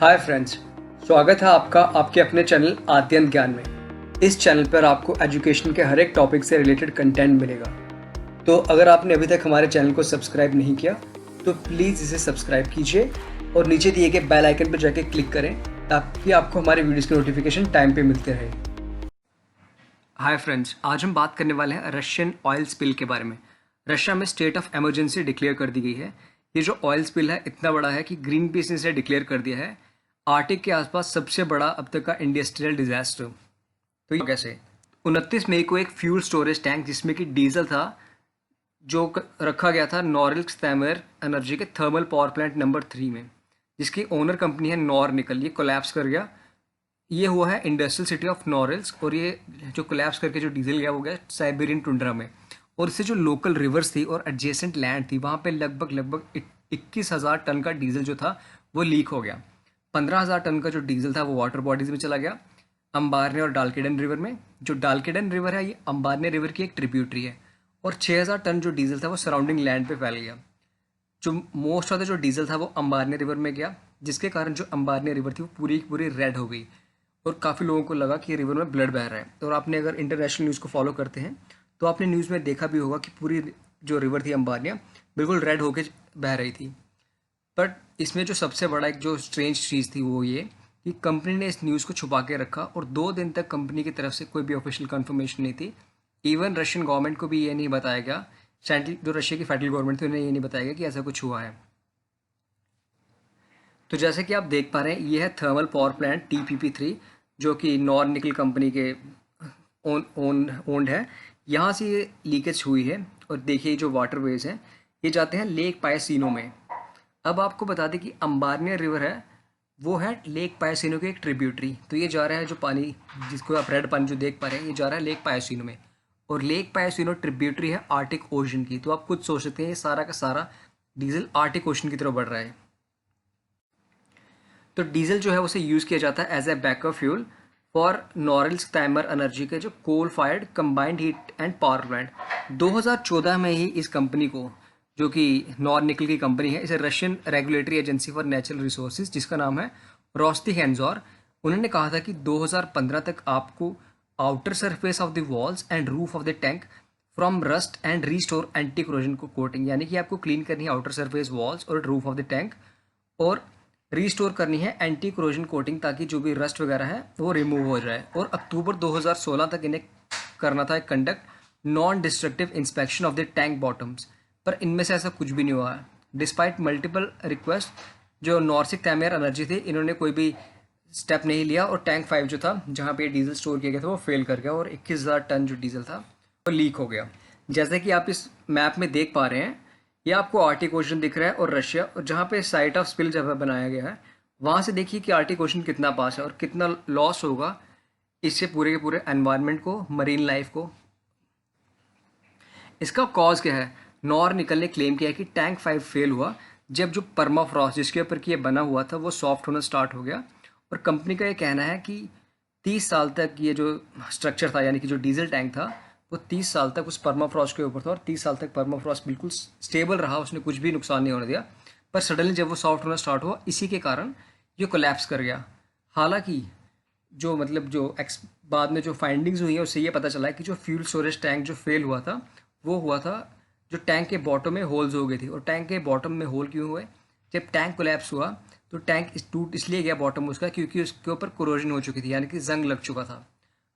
Hi friends, स्वागत है आपका आपके अपने चैनल आद्यंत ज्ञान में। इस चैनल पर आपको एजुकेशन के हर एक टॉपिक से रिलेटेड कंटेंट मिलेगा। तो अगर आपने अभी तक हमारे चैनल को सब्सक्राइब नहीं किया तो प्लीज़ इसे सब्सक्राइब कीजिए और नीचे दिए गए बेल आइकन पर जाके क्लिक करें ताकि आपको हमारे वीडियोज़ की नोटिफिकेशन टाइम पे मिलते रहे। हाय फ्रेंड्स, आज हम बात करने वाले हैं रशियन ऑयल स्पिल के बारे में। रशिया में स्टेट ऑफ इमरजेंसी डिक्लेयर कर दी गई है। ये जो ऑयल स्पिल है इतना बड़ा है कि ग्रीन पीस ने इसे डिक्लेयर कर दिया है आर्टिक के आसपास सबसे बड़ा अब तक का इंडस्ट्रियल डिजास्टर। तो ये कैसे 29 मई को एक फ्यूल स्टोरेज टैंक जिसमें कि डीजल था जो रखा गया था नॉरिल्स्क तैमर एनर्जी के थर्मल पावर प्लांट नंबर 3 में, जिसकी ओनर कंपनी है नॉर निकल, ये कोलैप्स कर गया। ये हुआ है इंडस्ट्रियल सिटी ऑफ नॉरिल्स्क और ये जो कोलैप्स करके जो डीजल गया वो गया साइबेरियन टुंड्रा में। और इससे जो लोकल रिवर्स थी और एडजेसेंट लैंड थी वहाँ पे लगभग 21,000 टन का डीजल जो था वो लीक हो गया। 15,000 टन का जो डीजल था वो वाटर बॉडीज में चला गया अंबारने और डालकेडन रिवर में। जो डालकेडन रिवर है ये अंबारने रिवर की एक ट्रिब्यूटरी है और 6,000 टन जो डीजल था वो सराउंडिंग लैंड पे फैल गया। जो मोस्ट ऑफ द जो डीजल था वो अंबारने रिवर में गया, जिसके कारण जो अंबारने रिवर थी वो पूरी की पूरी रेड हो गई और काफ़ी लोगों को लगा कि रिवर में ब्लड बह रहा है। और आपने अगर इंटरनेशनल न्यूज़ को फॉलो करते हैं तो आपने न्यूज़ में देखा भी होगा कि पूरी जो रिवर थी अंबारनिया बिल्कुल रेड होकर बह रही थी। बट इसमें जो सबसे बड़ा एक जो स्ट्रेंज चीज़ थी वो ये कि कंपनी ने इस न्यूज़ को छुपा के रखा और 2 दिन तक कंपनी की तरफ से कोई भी ऑफिशियल कंफर्मेशन नहीं थी। इवन रशियन गवर्नमेंट को भी ये नहीं बताया गया, जो रशिया की फेडरल गवर्नमेंट थी उन्हें ये नहीं बताया गया कि ऐसा कुछ हुआ है। तो जैसे कि आप देख पा रहे हैं ये है थर्मल पावर प्लांट TPP3 जो कि नॉर निकल कंपनी के ओन्ड है। यहाँ से ये लीकेज हुई है और देखिए जो वाटरवेज हैं ये जाते हैं लेक पायासीनो में। अब आपको बता दें कि अंबारनिया रिवर है वो है लेक पायासीनो की एक ट्रिब्यूटरी। तो ये जा रहा है जो पानी जिसको आप रेड पानी जो देख पा रहे हैं ये जा रहा है लेक पायासीनो में और लेक पायासीनो ट्रिब्यूटरी है आर्टिक ओशन की। तो आप खुद सोच सकते हैं ये सारा का सारा डीजल आर्टिक ओशन की तरफ बढ़ रहा है। तो डीजल जो है उसे यूज़ किया जाता है as a backup fuel for Norilsk Taimyr energy के जो coal fired combined heat and power plant. 2014 में ही इस कंपनी को, जो कि नॉर निकल की कंपनी है, इसे Russian regulatory agency for natural resources जिसका नाम है रोस्तीहेंजोर, उन्होंने कहा था कि 2015 तक आपको outer surface of the walls and roof of the tank from rust and restore anti corrosion को कोटिंग, यानी कि आपको क्लीन करनी है आउटर सरफेस वॉल्स और रूफ ऑफ द टैंक और रीस्टोर करनी है एंटी क्रोजन कोटिंग ताकि जो भी रस्ट वगैरह है वो रिमूव हो जाए। और अक्टूबर 2016 तक इन्हें करना था एक conduct non destructive inspection of the tank bottoms, पर इनमें से ऐसा कुछ भी नहीं हुआ है। डिस्पाइट मल्टीपल रिक्वेस्ट जो नॉर्सिक तैमेर एनर्जी थी इन्होंने कोई भी स्टेप नहीं लिया और टैंक 5 जो था जहाँ पे डीजल स्टोर किया गया था वो फेल कर गया और 21,000 टन जो डीजल था वो लीक हो गया। जैसे कि आप इस मैप में देख पा रहे हैं ये आपको आर्टिक ओशन दिख रहा है और रशिया, और जहाँ पे साइट ऑफ स्पिल जगह बनाया गया है वहाँ से देखिए कि आर्टिक ओशन कितना पास है और कितना लॉस होगा इससे पूरे के पूरे एनवायरनमेंट को, मरीन लाइफ को। इसका कॉज क्या है? नॉर निकल ने क्लेम किया कि टैंक 5 फेल हुआ जब जो परमाफ्रॉस्ट जिसके ऊपर कि ये बना हुआ था वो सॉफ्ट होना स्टार्ट हो गया। और कंपनी का ये कहना है कि 30 साल तक ये जो स्ट्रक्चर था यानी कि जो डीजल टैंक था वो 30 साल तक उस परमाफ्रॉस्ट के ऊपर था और 30 साल तक परमाफ्रॉस्ट बिल्कुल स्टेबल रहा, उसने कुछ भी नुकसान नहीं होने दिया। पर सडनली जब वो सॉफ्ट होना स्टार्ट हुआ इसी के कारण ये कोलैप्स कर गया। हालांकि जो बाद में जो फाइंडिंग्स हुई है उससे ये पता चला है कि जो फ्यूल स्टोरेज टैंक जो फेल हुआ था वो हुआ था जो टैंक के बॉटम में होल्स हो गए थे। और टैंक के बॉटम में होल क्यों हुए? जब टैंक कोलैप्स हुआ तो टैंक टूट इसलिए गया बॉटम उसका क्योंकि उसके ऊपर कोरोजन हो चुकी थी, यानी कि जंग लग चुका था।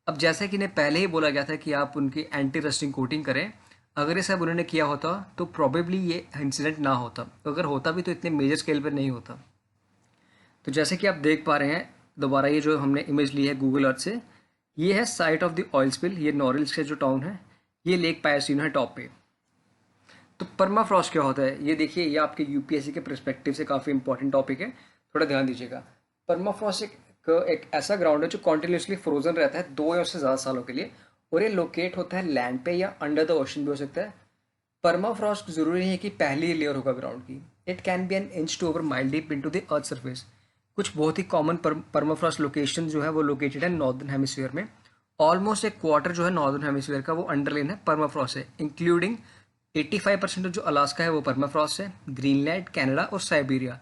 अब जैसा कि इन्हें पहले ही बोला गया था कि आप उनकी एंटी रस्टिंग कोटिंग करें, अगर ये सब उन्होंने किया होता तो प्रॉबेबली ये इंसिडेंट ना होता, अगर होता भी तो इतने मेजर स्केल पर नहीं होता। तो जैसे कि आप देख पा रहे हैं दोबारा ये जो हमने इमेज ली है गूगल अर्थ से, ये है site of the oil spill, ये नॉरिल्स्क जो टाउन है, ये लेक पायासीनो है टॉप पे। तो परमाफ्रॉस्ट क्या होता है ये देखिए, ये आपके यूपीएससी के पर्सपेक्टिव से काफ़ी इंपॉर्टेंट टॉपिक है, थोड़ा ध्यान दीजिएगा। परमाफ्रॉस्ट एक ऐसा ग्राउंड है जो कॉन्टिन्यूसली फ्रोजन रहता है 2 या उससे ज़्यादा सालों के लिए और ये लोकेट होता है लैंड पे या अंडर द ओशन भी हो सकता है। परमाफ्रॉस्ट जरूरी नहीं है कि पहली लेयर होगा ग्राउंड की, it can be an inch to over mile deep into the earth surface. कुछ बहुत ही कॉमन परमाफ्रॉस्ट लोकेशन जो है वो लोकेटेड है नॉर्दर्न हेमिस्फीयर में। ऑलमोस्ट एक क्वार्टर जो है नॉर्दर्न हेमिस्फीयर का वो अंडरलेन है परमाफ्रॉस्ट है, इंक्लूडिंग 85% जो अलास्का है वो परमाफ्रॉस्ट है, ग्रीनलैंड, कनाडा और साइबेरिया।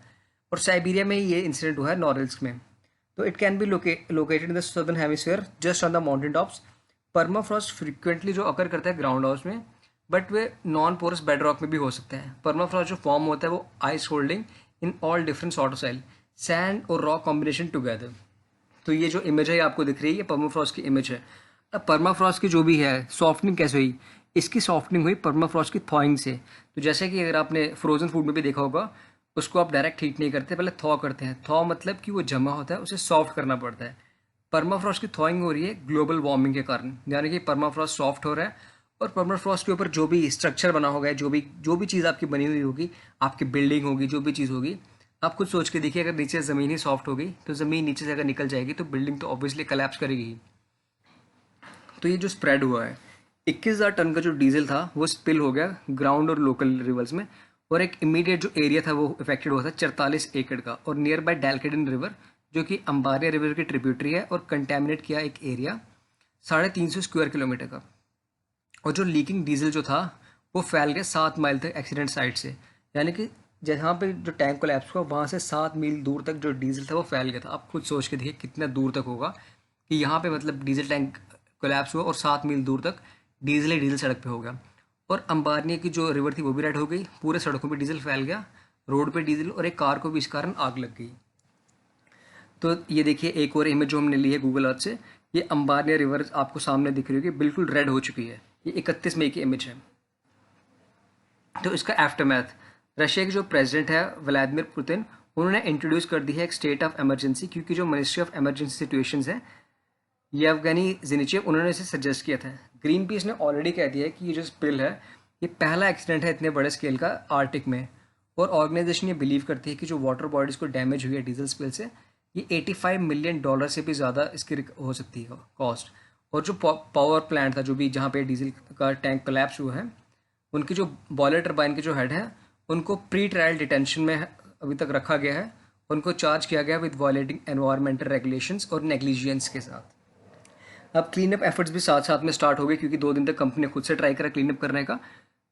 और साइबेरिया में ही ये इंसिडेंट हुआ है, नॉरिल्स्क में। तो it can be located in the southern hemisphere just on the mountain tops. Permafrost frequently जो अकर करता है ग्राउंड हाउस में, बट वे नॉन पोरस बेड रॉक में भी हो सकते हैं। परमाफ्रॉस्ट जो फॉर्म होता है वो ice holding in all different sort of soil, sand और रॉक कॉम्बिनेशन टुगेदर। तो ये जो इमेज है ये आपको दिख रही है, ये परमाफ्रॉस्ट की इमेज है। अब परमाफ्रॉस्ट की जो भी है सॉफ्टनिंग कैसे हुई, इसकी सॉफ्टनिंग हुई परमाफ्रॉस्ट की थॉइंग से। तो जैसे कि अगर आपने फ्रोजन फूड में भी देखा होगा, उसको आप डायरेक्ट हीट नहीं करते, पहले थॉ करते हैं। थॉ मतलब कि वो जमा होता है, उसे सॉफ्ट करना पड़ता है। परमाफ्रॉस्ट की थॉइंग हो रही है ग्लोबल वार्मिंग के कारण, यानी कि परमाफ्रॉस्ट सॉफ्ट हो रहा है और परमाफ्रॉस्ट के ऊपर जो भी स्ट्रक्चर बना होगा, जो भी चीज़ आपकी बनी हुई होगी, आपकी बिल्डिंग होगी, जो भी चीज़ होगी, आप खुद सोच के देखिए, अगर नीचे ज़मीन ही सॉफ्ट हो गई तो ज़मीन नीचे से अगर निकल जाएगी तो बिल्डिंग तो ऑब्वियसली कलेप्स करेगी। तो ये जो स्प्रेड हुआ है, 21,000 टन का जो डीजल था वो स्पिल हो गया ग्राउंड और लोकल रिवर्स में। और एक इमीडिएट जो एरिया था वो इफेक्टेड हुआ था 44 एकड़ का, और नियर बाय डैलकेडन रिवर जो कि अंबारिया रिवर की ट्रिब्यूटरी है, और कंटेमिनेट किया एक एरिया 350 स्क्वायर किलोमीटर का। और जो लीकिंग डीजल जो था वो फैल गया 7 माइल तक एक्सीडेंट साइट से, यानी कि जहाँ पे जो टैंक कोलैप्स हुआ वहाँ से 7 मील दूर तक जो डीजल था वो फैल गया था। आप खुद सोच के देखिए कितना दूर तक होगा कि यहाँ पे मतलब डीजल टैंक कोलैप्स हुआ और 7 मील दूर तक डीजल ही डीजल सड़क पे हो गया। और अंबारनिया की जो रिवर थी वो भी रेड हो गई, पूरे सड़कों पे डीजल फैल गया, रोड पे डीजल, और एक कार को भी इस कारण आग लग गई। तो ये देखिए एक और इमेज जो हमने ली है गूगल अर्थ से, ये अंबारनिया रिवर आपको सामने दिख रही होगी, बिल्कुल रेड हो चुकी है। ये 31 मई की इमेज है। तो इसका आफ्टरमैथ, रशिया के जो प्रेसिडेंट है व्लादिमीर पुतिन, उन्होंने इंट्रोड्यूस कर दी है एक स्टेट ऑफ इमरजेंसी, क्योंकि जो मिनिस्ट्री ऑफ इमरजेंसी सिचुएशंस है येवगेनी जिनिचेव, उन्होंने इसे सजेस्ट किया था। ग्रीन पीस ने ऑलरेडी कह दिया है कि ये जो स्पिल है ये पहला एक्सीडेंट है इतने बड़े स्केल का आर्टिक में। और ऑर्गेनाइजेशन ये बिलीव करती है कि जो वाटर बॉडीज़ को डैमेज हुई है डीजल स्पिल से, ये $85 मिलियन से भी ज़्यादा इसकी हो सकती है कॉस्ट। और जो पावर प्लांट था जो भी जहाँ पे डीजल का टैंक कोलैप्स हुआ है, उनकी जो बॉयलर टरबाइन के जो हेड हैं उनको प्री ट्रायल डिटेंशन में अभी तक रखा गया है। उनको चार्ज किया गया विद वायलेटिंग एनवायरमेंटल रेगुलेशंस और नेग्लिजियंस के साथ। अब क्लीन अप एफर्ट्स भी साथ साथ में स्टार्ट हो गए, क्योंकि 2 दिन तक कंपनी ने खुद से ट्राई करा क्लीन अप करने का।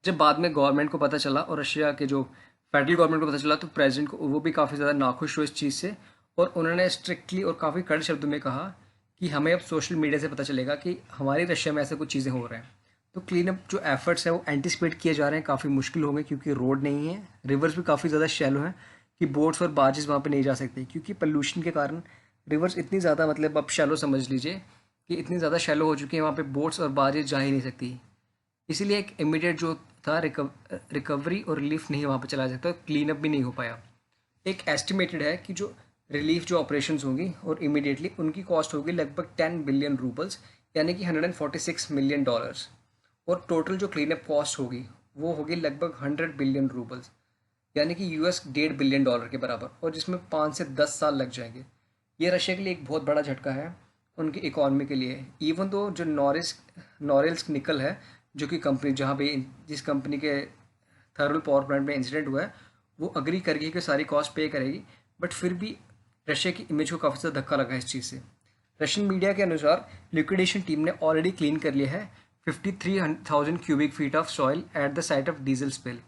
जब बाद में गवर्नमेंट को पता चला और रशिया के जो फेडरल गवर्नमेंट को पता चला, तो प्रेसिडेंट को वो भी काफ़ी ज़्यादा नाखुश हुए इस चीज़ से, और उन्होंने स्ट्रिक्टली और काफ़ी कड़े शब्दों में कहा कि हमें अब सोशल मीडिया से पता चलेगा कि हमारी रशिया में ऐसे कुछ चीज़ें हो रहे हैं। तो क्लीन अप जो एफर्ट्स हैं वो एंटिसिपेट किए जा रहे हैं, काफ़ी मुश्किल होंगे क्योंकि रोड नहीं है, रिवर्स भी काफ़ी ज़्यादा शैलो हैं कि बोट्स और बार्जेस वहाँ पे नहीं जा सकती, क्योंकि पोल्यूशन के कारण रिवर्स इतनी ज़्यादा, मतलब आप शैलो समझ लीजिए कि इतनी ज़्यादा शैलो हो चुकी है, वहाँ पे बोट्स और बार्जेस जा ही नहीं सकती। इसीलिए एक इमीडिएट जो था रिकवरी और रिलीफ नहीं वहाँ पे चला सकता, क्लीन अप भी नहीं हो पाया। एक एस्टिमेटेड है कि जो रिलीफ जो ऑपरेशंस होंगी और इमीडिएटली उनकी कॉस्ट होगी लगभग 10 बिलियन रूबल्स, यानी कि $146 मिलियन। और टोटल जो क्लीन अप कॉस्ट होगी वो होगी लगभग 100 बिलियन रूबल्स, यानी कि US $1.5 बिलियन के बराबर, और जिसमें 5 से 10 साल लग जाएंगे। ये रशिया के लिए एक बहुत बड़ा झटका है उनकी इकॉनमी के लिए। इवन तो जो नॉरिल्स्क निकल है, जो कि कंपनी जहाँ पे जिस कंपनी के थर्मल पावर प्लांट में इंसिडेंट हुआ है, वो अग्री करेगी कि सारी कॉस्ट पे करेगी, बट फिर भी रशिया की इमेज को काफ़ी ज़्यादा धक्का लगा है इस चीज़ से। रशियन मीडिया के अनुसार लिक्विडेशन टीम ने ऑलरेडी क्लीन कर लिया है 53,000 cubic feet of soil at the site of diesel spill,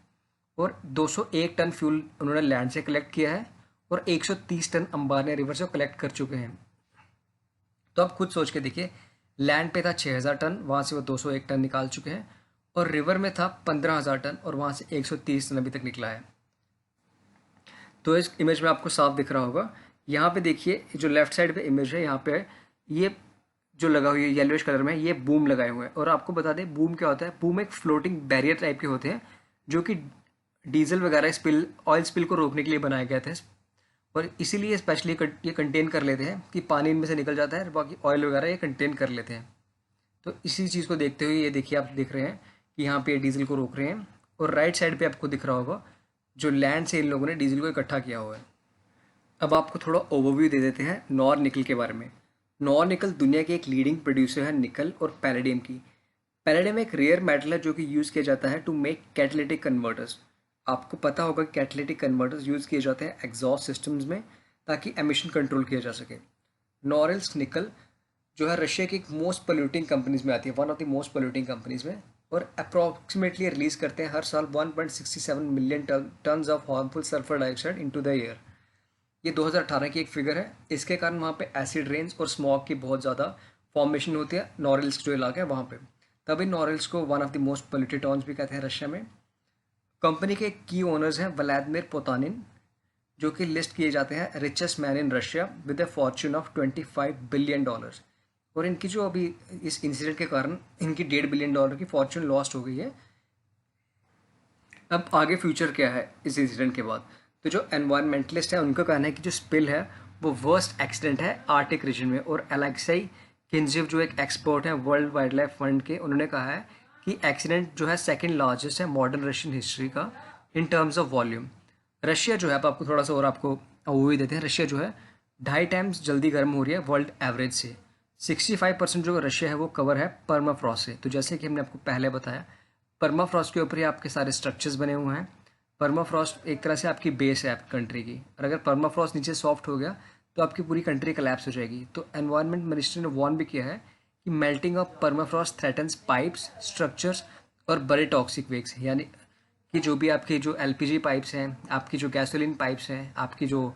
और 201 टन फ्यूल उन्होंने लैंड से कलेक्ट किया है, और 130 टन अंबारनिया रिवर से कलेक्ट कर चुके हैं। तो आप खुद सोच के देखिए, लैंड पे था 6,000 टन, वहाँ से वो 201 टन निकाल चुके हैं, और रिवर में था 15,000 टन और वहाँ से 130 टन अभी तक निकला है। तो इस इमेज में आपको साफ दिख रहा होगा। यहाँ पे देखिए जो लेफ्ट साइड पे इमेज है, यहाँ पे ये जो लगा हुई है येलोइश कलर में, ये बूम लगाए हुए हैं। और आपको बता दें बूम क्या होता है। बूम एक फ्लोटिंग बैरियर टाइप के होते हैं जो कि डीजल वगैरह स्पिल, ऑयल स्पिल को रोकने के लिए बनाए गए थे, और इसीलिए स्पेशली ये कंटेन कर लेते हैं कि पानी इनमें से निकल जाता है, बाकी ऑयल वगैरह ये कंटेन कर लेते हैं। तो इसी चीज़ को देखते हुए ये देखिए आप देख रहे हैं कि यहाँ पे डीजल को रोक रहे हैं, और राइट साइड पे आपको दिख रहा होगा जो लैंड से इन लोगों ने डीजल को इकट्ठा किया हुआ है। अब आपको थोड़ा ओवरव्यू दे देते हैं नॉर निकल के बारे में। नॉर निकल दुनिया के एक लीडिंग प्रोड्यूसर है निकल और पैलेडियम की। पैलेडियम एक रेयर मेटल है जो कि यूज़ किया जाता है टू मेक कैटालिटिक कन्वर्टर्स। आपको पता होगा कि कैटालिटिक कन्वर्टर्स यूज़ किए जाते हैं एग्जॉस्ट सिस्टम्स में ताकि एमिशन कंट्रोल किया जा सके। नॉरिल्स्क निकल जो है रशिया की एक मोस्ट पोल्यूटिंग कंपनीज में आती है, one of the most polluting companies में, और अप्रॉक्सीमेटली रिलीज करते हैं हर साल 1.67 million tons of harmful sulphur dioxide into the air. ये 2018 की एक फिगर है। इसके कारण वहाँ पे एसिड रेन्स और स्मॉग की बहुत ज़्यादा फॉर्मेशन होती है नॉरिल्स्क जो इलाका है वहाँ पे। तभी नॉरिल्स्क को one of the most polluted towns भी कहते हैं रशिया में। कंपनी के की ओनर्स हैं व्लादिमीर पोतानिन, जो कि लिस्ट किए जाते हैं richest man in Russia with A Fortune of $25 billion. और इनकी जो अभी इस इंसिडेंट के कारण इनकी $1.5 बिलियन की फॉर्च्यून लॉस्ट हो गई है। अब आगे फ्यूचर क्या है इस इंसिडेंट के बाद? तो जो एनवायरमेंटलिस्ट है उनका कहना है कि जो स्पिल है वो वर्स्ट एक्सीडेंट है आर्टिक रीजन में। और एलेक्साई किंजेव जो एक एक्सपर्ट है वर्ल्ड वाइल्ड लाइफ फंड के, उन्होंने कहा है कि एक्सीडेंट जो है सेकंड लार्जेस्ट है मॉडर्न रशियन हिस्ट्री का in terms of volume. Russia जो है, अब आपको थोड़ा सा और आपको वो भी देते हैं, रशिया जो है 2.5 टाइम्स जल्दी गर्म हो रही है वर्ल्ड एवरेज से। 65% जो रशिया है वो कवर है परमाफ्रॉस्ट से। तो जैसे कि हमने आपको पहले बताया, परमाफ्रॉस्ट के ऊपर ही आपके सारे स्ट्रक्चर्स बने हुए हैं। परमाफ्रॉस्ट एक तरह से आपकी बेस है आपकी कंट्री की, और अगर परमाफ्रॉस्ट नीचे सॉफ्ट हो गया तो आपकी पूरी कंट्री कोलैप्स हो जाएगी। तो एनवायरनमेंट मिनिस्ट्री ने वार्न भी किया है कि melting of permafrost threatens pipes, structures और बड़े टॉक्सिक वेक्स, यानी कि जो भी आपकी जो एलपीजी पाइप्स हैं, आपकी जो गैसोलीन पाइप्स हैं, आपकी जो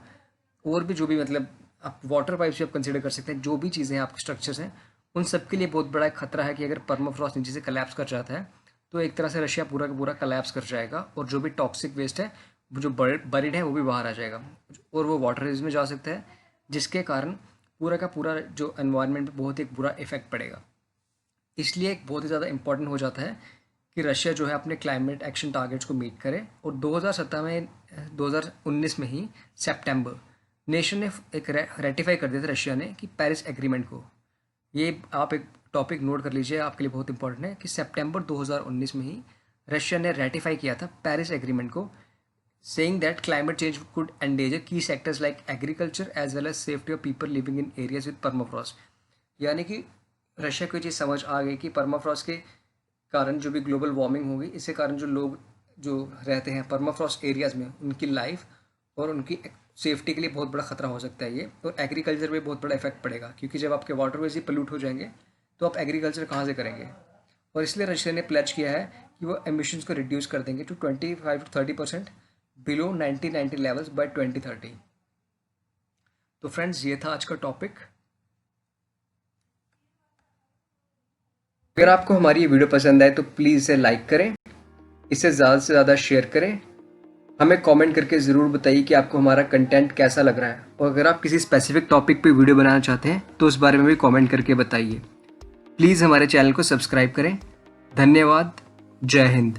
और भी जो भी मतलब आप वाटर पाइप्स भी आप कंसिडर कर सकते हैं, जो भी चीज़ें हैं आपके स्ट्रक्चर्स हैं, उन सब के लिए बहुत बड़ा खतरा है कि अगर परमाफ्रॉस्ट नीचे से कोलैप्स कर जाता है तो एक तरह से रशिया पूरा का पूरा कोलैप्स कर जाएगा, और जो भी टॉक्सिक वेस्ट है वो जो बरीड है वो भी बाहर आ जाएगा और वो वाटरवेज में जा सकता है, जिसके कारण पूरा का पूरा जो एनवायरनमेंट पे बहुत ही बुरा इफेक्ट पड़ेगा। इसलिए एक बहुत ही ज़्यादा इंपॉर्टेंट हो जाता है कि रशिया जो है अपने क्लाइमेट एक्शन टारगेट्स को मीट करे। और 2019 में ही सितंबर नेशन ने एक रेटिफाई कर दिया था रशिया ने कि पेरिस एग्रीमेंट को। ये आप एक टॉपिक नोट कर लीजिए, आपके लिए बहुत इंपॉर्टेंट है कि सितंबर 2019 में ही रशिया ने रेटिफाई किया था पेरिस एग्रीमेंट को, saying that climate change could endanger key sectors like agriculture as well as safety of people living in areas with permafrost. यानी कि रशिया को ये चीज़ समझ आ गई कि परमाफ्रॉस्ट के कारण जो भी ग्लोबल वार्मिंग होगी, इसके कारण जो लोग जो रहते हैं परमाफ्रॉस्ट एरियाज में, उनकी लाइफ और उनकी सेफ्टी के लिए बहुत बड़ा खतरा हो सकता है ये। और एग्रीकल्चर पे बहुत बड़ा इफेक्ट पड़ेगा, क्योंकि जब आपके वाटरवेज ही पोल्यूट हो जाएंगे तो आप एग्रीकल्चर कहाँ से करेंगे। और इसलिए रशिया ने प्लेज किया है कि वो एमिशंस को रिड्यूस कर देंगे to 25 to 30% below 1990 levels by 2030। तो फ्रेंड्स, ये था आज का टॉपिक। अगर आपको हमारी ये वीडियो पसंद आए तो प्लीज़ इसे लाइक करें, इसे ज़्यादा से ज़्यादा शेयर करें। हमें कमेंट करके ज़रूर बताइए कि आपको हमारा कंटेंट कैसा लग रहा है, और अगर आप किसी स्पेसिफिक टॉपिक पे वीडियो बनाना चाहते हैं तो उस बारे में भी कमेंट करके बताइए। प्लीज़ हमारे चैनल को सब्सक्राइब करें। धन्यवाद। जय हिंद।